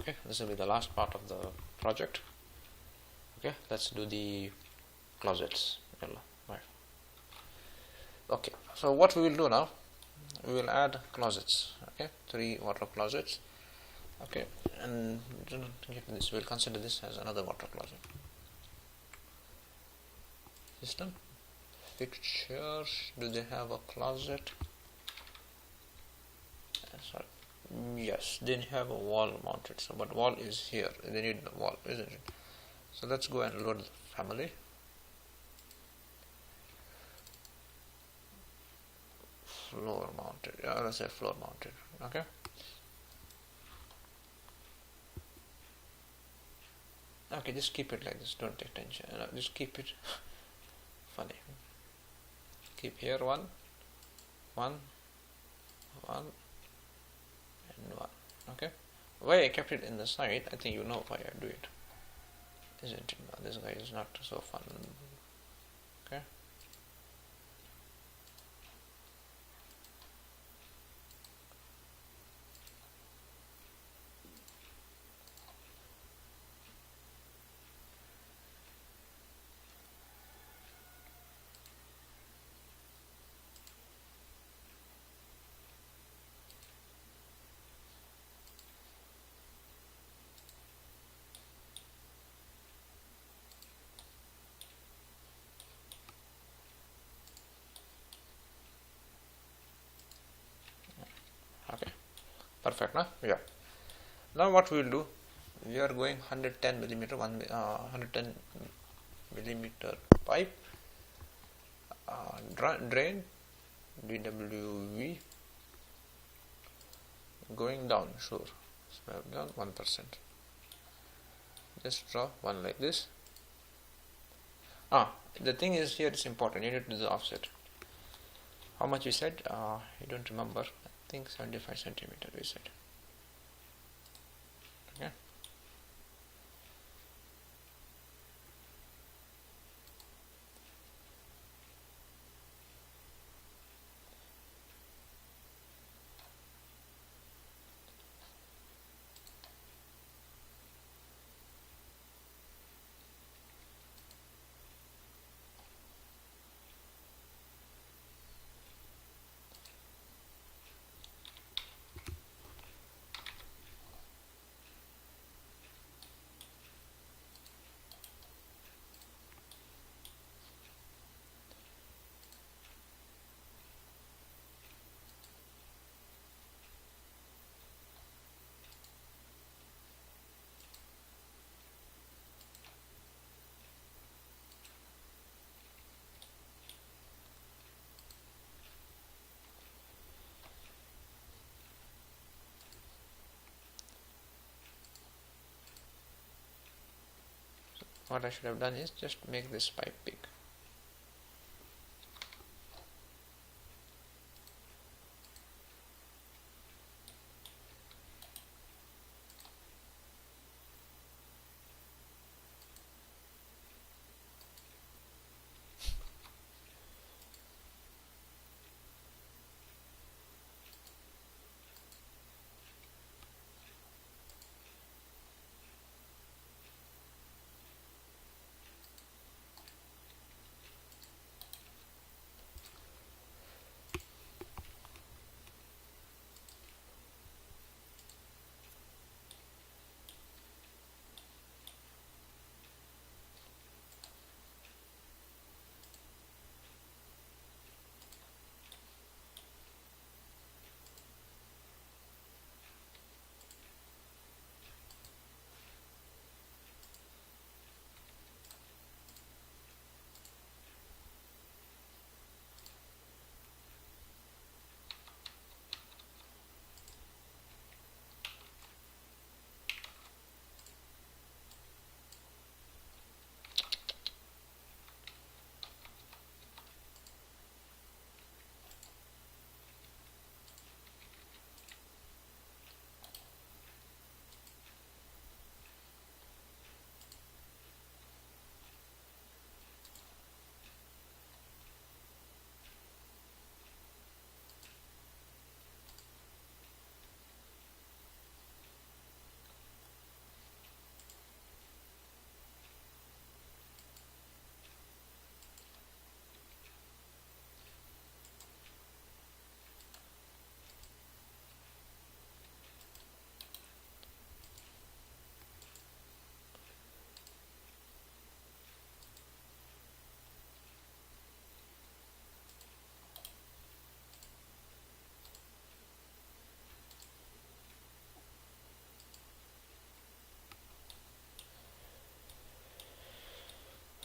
Okay, this will be the last part of the project. Okay, let's do the closets. Right. Okay, so what we will do now, we will add closets. Okay, 3 water closets. Okay, and this, we'll consider this as another water closet. System fixtures, do they have a closet? Sorry, yes, they have a wall mounted, so but wall is here, they need the wall, isn't it? So let's go and load the family. Floor mounted, let's say floor mounted. Okay, okay, just keep it like this, don't take attention, just keep it funny. Keep here 1 1 1 and 1. Okay, why I kept it in the side, I think you know why I do it, isn't it? No, this guy is not so fun. Okay, okay, perfect. Now, yeah. Now what we will do, we are going 110 millimeter 110 millimeter pipe, drain DWV going down, sure, swap down 1%. Just draw one like this. The thing is, here it's important, you need to do the offset. How much we said? I don't remember. I think 75 centimeter we said. Okay. What I should have done is just make this pipe big.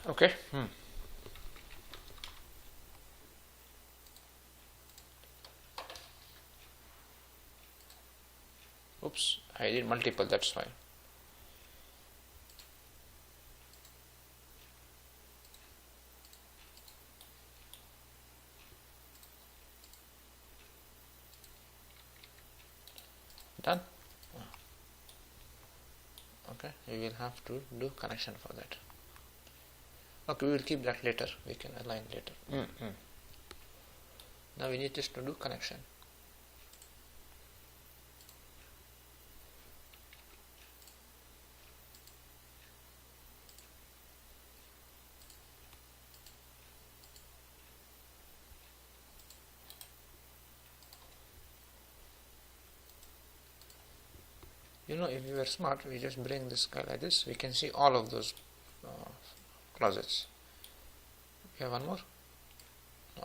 Okay. Oops, I did multiple, that's why. Done. Okay, you will have to do connection for that. Okay, we will keep that later, we can align later. Now we need just to do connection. You know, if we were smart, we just bring this guy like this, we can see all of those closets. We have one more? No.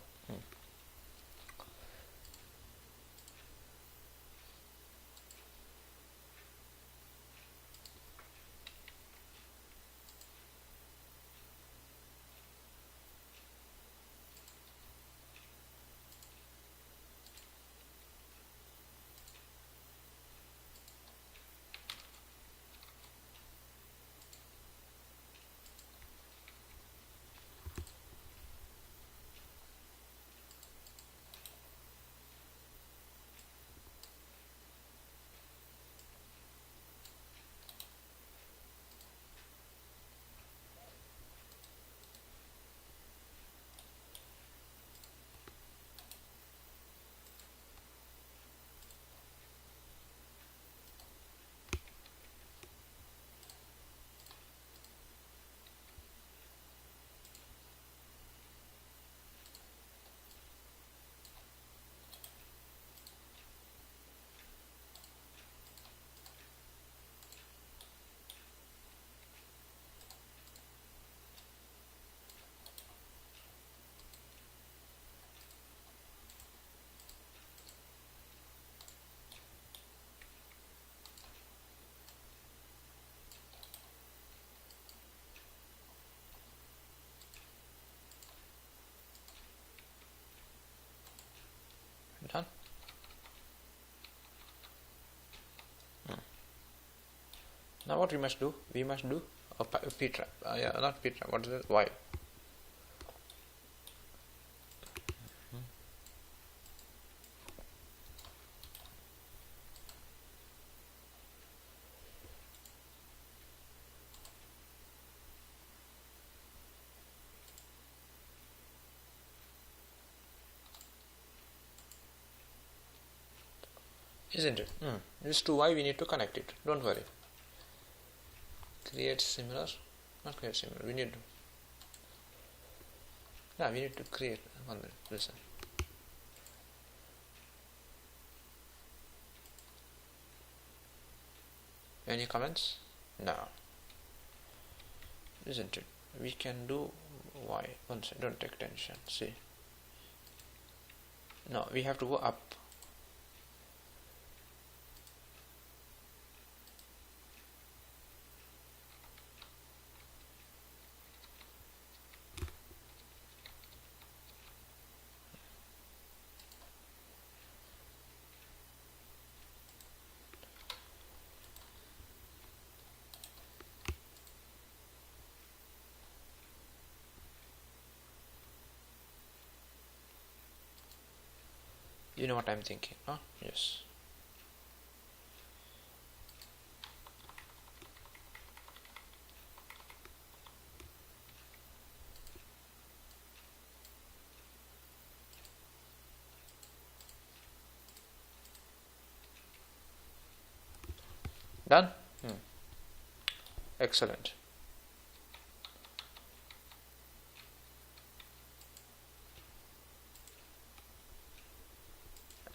Done. Now what we must do? We must do a P trap. Yeah, not P trap. What is it? Y. Isn't it? This to Y we need to connect it. Don't worry. Create similar. Not create similar. We need to. Yeah, we need to create. 1 minute. Listen. Any comments? No. Isn't it? We can do Y. One second. Don't take tension. See. No, we have to go up. You know what I'm thinking, huh? Yes. Done? Excellent.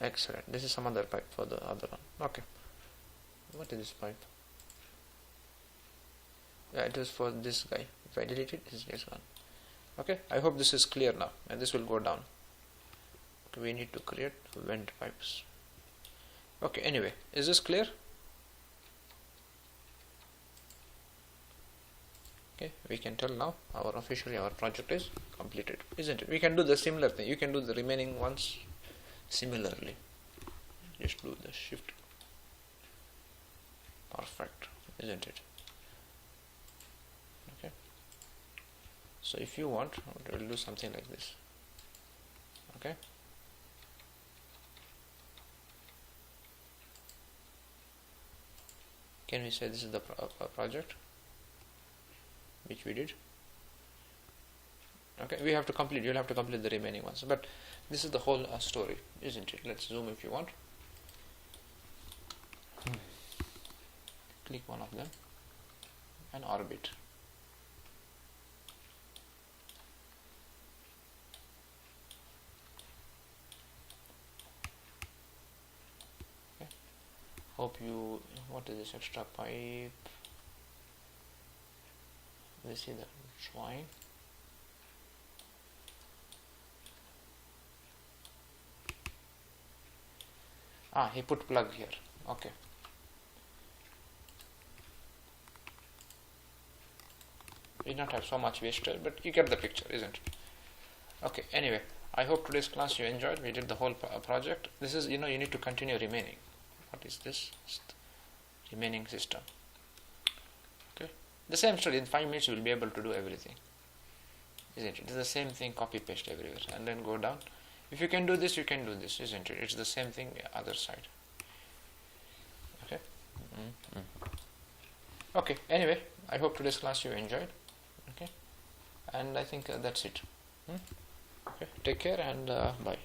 Excellent. This is some other pipe for the other one. Okay. What is this pipe? Yeah, it was for this guy. If I delete it, it's just gone. Okay. I hope this is clear now, and this will go down. Okay, we need to create vent pipes. Okay. Anyway, is this clear? Okay, we can tell now officially our project is completed, isn't it? We can do the similar thing. You can do the remaining ones similarly. Just do the shift. Perfect, isn't it? Okay. So if you want, we'll do something like this. Okay. Can we say this is the project which we did? Okay, we have to complete. You'll have to complete the remaining ones. But this is the whole story, isn't it? Let's zoom if you want. Click one of them and orbit. Okay. Hope you. What is this extra pipe? We see the swine. He put plug here. Okay. We not have so much wasted, but you get the picture, isn't it? Okay. Anyway, I hope today's class you enjoyed. We did the whole project. This is, you need to continue remaining. What is this? Remaining system. Okay. The same study. In 5 minutes you will be able to do everything, isn't it? It's the same thing. Copy paste everywhere, and then go down. If you can do this, you can do this, isn't it? It's the same thing other side. Okay. Okay. Anyway, I hope today's class you enjoyed. Okay. And I think that's it. Okay. Take care and bye.